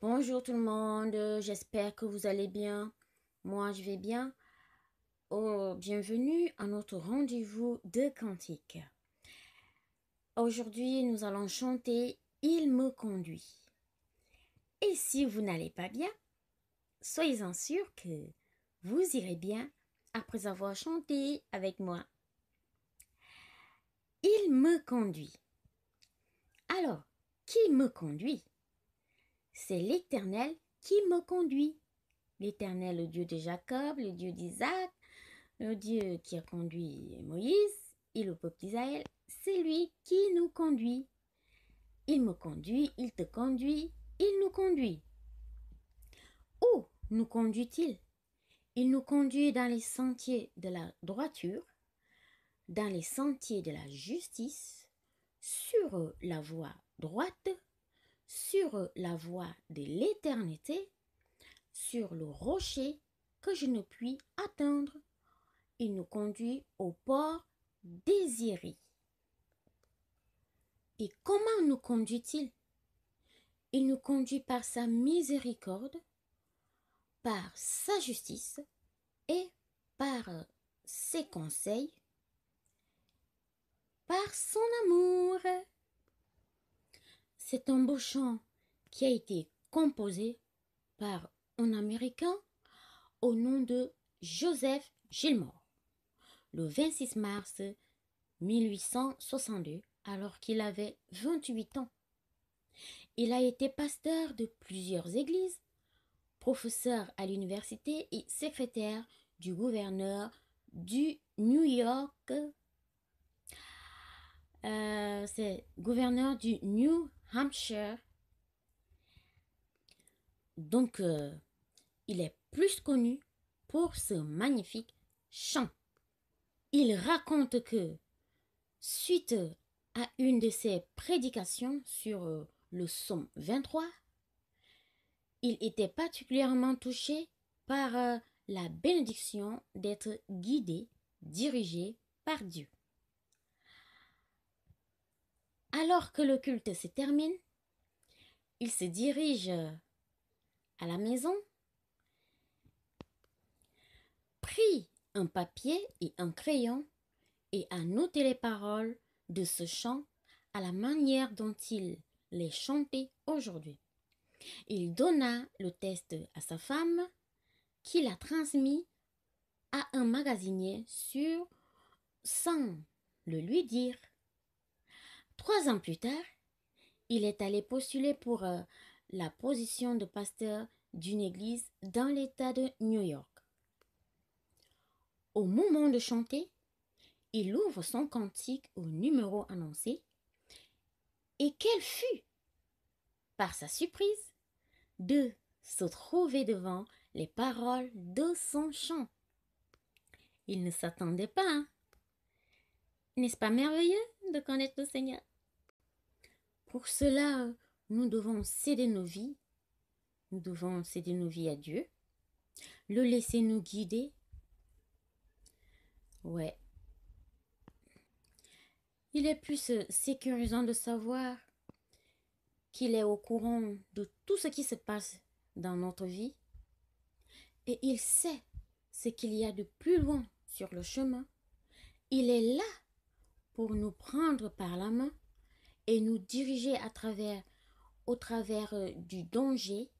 Bonjour tout le monde, j'espère que vous allez bien. Moi, je vais bien. Bienvenue à notre rendez-vous de cantique. Aujourd'hui, nous allons chanter « Il me conduit ». Et si vous n'allez pas bien, soyez-en sûrs que vous irez bien après avoir chanté avec moi. Il me conduit. Alors, qui me conduit? C'est l'Éternel qui me conduit. L'Éternel, le Dieu de Jacob, le Dieu d'Isaac, le Dieu qui a conduit Moïse et le peuple d'Israël, c'est lui qui nous conduit. Il me conduit, il te conduit, il nous conduit. Où nous conduit-il? Il nous conduit dans les sentiers de la droiture, dans les sentiers de la justice, sur la voie droite, sur la voie de l'éternité, sur le rocher que je ne puis atteindre. Il nous conduit au port désiré. Et comment nous conduit-il? Il nous conduit par sa miséricorde, par sa justice et par ses conseils, par son amour. C'est un beau chant qui a été composé par un Américain au nom de Joseph Gilmore, le 26 mars 1862, alors qu'il avait 28 ans. Il a été pasteur de plusieurs églises, professeur à l'université et secrétaire du gouverneur du New York. C'est gouverneur du New Hampshire. Donc, il est plus connu pour ce magnifique chant. Il raconte que, suite à une de ses prédications sur le psaume 23, il était particulièrement touché par la bénédiction d'être guidé, dirigé par Dieu. Alors que le culte se termine, il se dirige à la maison, prit un papier et un crayon et a noté les paroles de ce chant à la manière dont il les chantait aujourd'hui. Il donna le texte à sa femme, qui l'a transmis à un magasinier sans le lui dire. 3 ans plus tard, il est allé postuler pour la position de pasteur d'une église dans l'État de New York. Au moment de chanter, il ouvre son cantique au numéro annoncé et quelle fut, par sa surprise, de se trouver devant les paroles de son chant. Il ne s'attendait pas, hein? N'est-ce pas merveilleux de connaître le Seigneur? Pour cela, nous devons céder nos vies. Nous devons céder nos vies à Dieu. Le laisser nous guider. Ouais. Il est plus sécurisant de savoir qu'il est au courant de tout ce qui se passe dans notre vie. Et il sait ce qu'il y a de plus loin sur le chemin. Il est là pour nous prendre par la main et nous diriger au travers du danger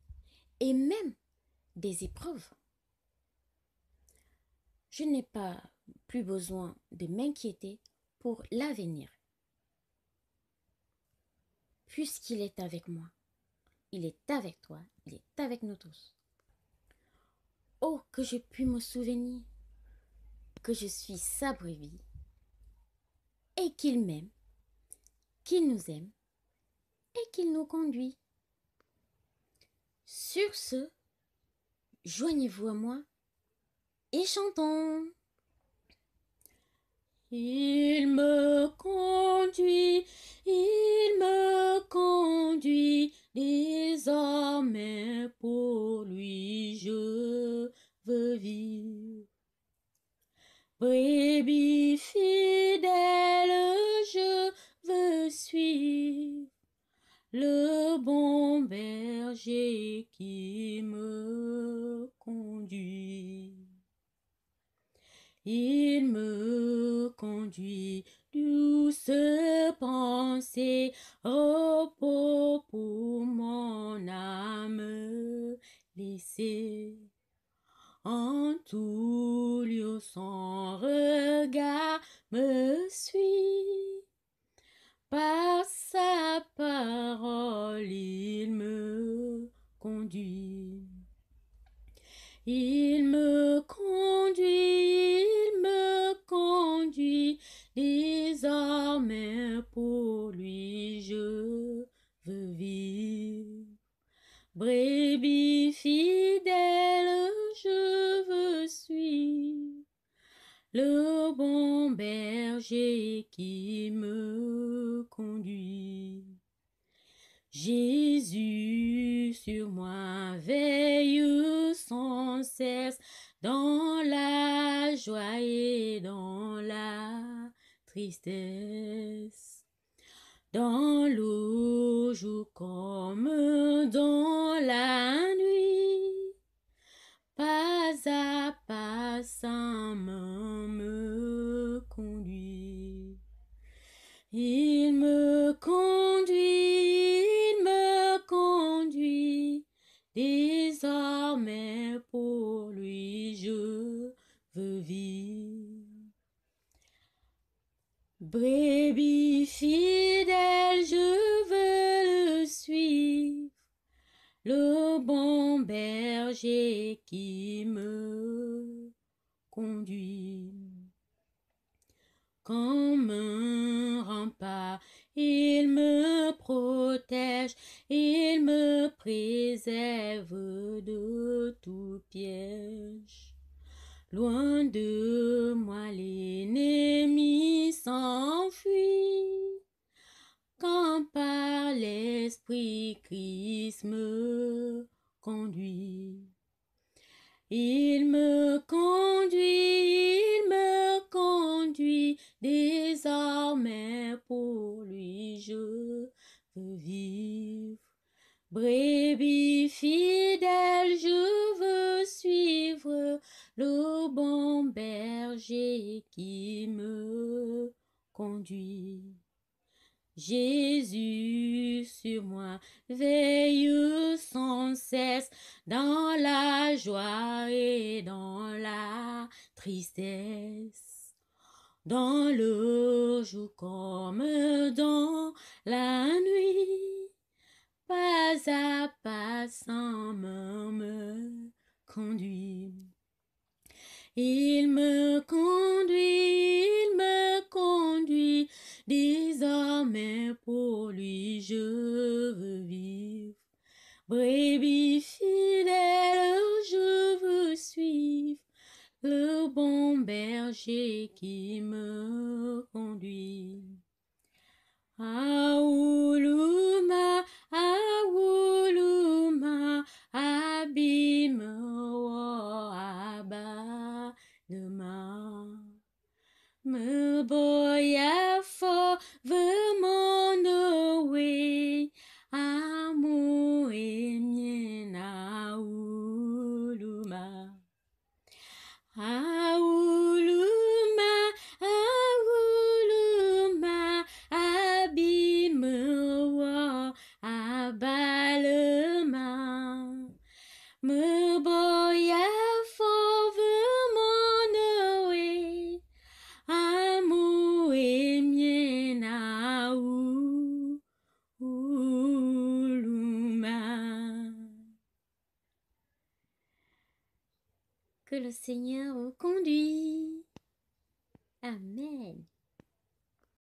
et même des épreuves. Je n'ai pas plus besoin de m'inquiéter pour l'avenir, puisqu'il est avec moi. Il est avec toi, il est avec nous tous. Oh, que je puis me souvenir que je suis sa brebis et qu'il m'aime, qu'il nous aime et qu'il nous conduit. Sur ce, joignez-vous à moi et chantons. Il me conduit, désormais pour lui je veux vivre. Brebis fidèle, je veux suivre le bon berger. berger qui me conduit. Il me conduit douce pensée, repos pour mon âme laissée. En tout lieu son regard me suit. Par sa parole il me conduit. Il me conduit, désormais pour lui je veux vivre. Brebis fidèle, je veux suivre le bon berger qui me conduit. Jésus sur moi veille sans cesse dans la joie et dans la tristesse. Dans le jour comme dans la nuit, pas à pas sa main me conduit. Il me conduit, désormais pour lui je veux vivre. Brebis fidèle, je veux le suivre, le bon berger qui me conduit. Comme un rempart, il me protège, il me préserve de tout piège. Loin de moi l'ennemi s'enfuit, quand par l'Esprit Christ me conduit. Il me conduit, désormais pour lui je veux vivre. Brebis fidèle, je veux suivre le bon berger qui me conduit. Jésus sur moi veille sans cesse dans la joie et dans la tristesse. Dans le jour comme dans la nuit, pas à pas sa main me conduit. Il me conduit, désormais pour lui je veux vivre. Brebis fidèle, je veux suivre le bon berger qui me conduit. Aouluma, aouluma, abime wo aba lema. Me boya fo ve mon way, amu emien aouluma. Aouluma, aouluma, abime wo abalema. Me boya fauve mon way, amu emien aouluma. Que le Seigneur vous conduise. Amen.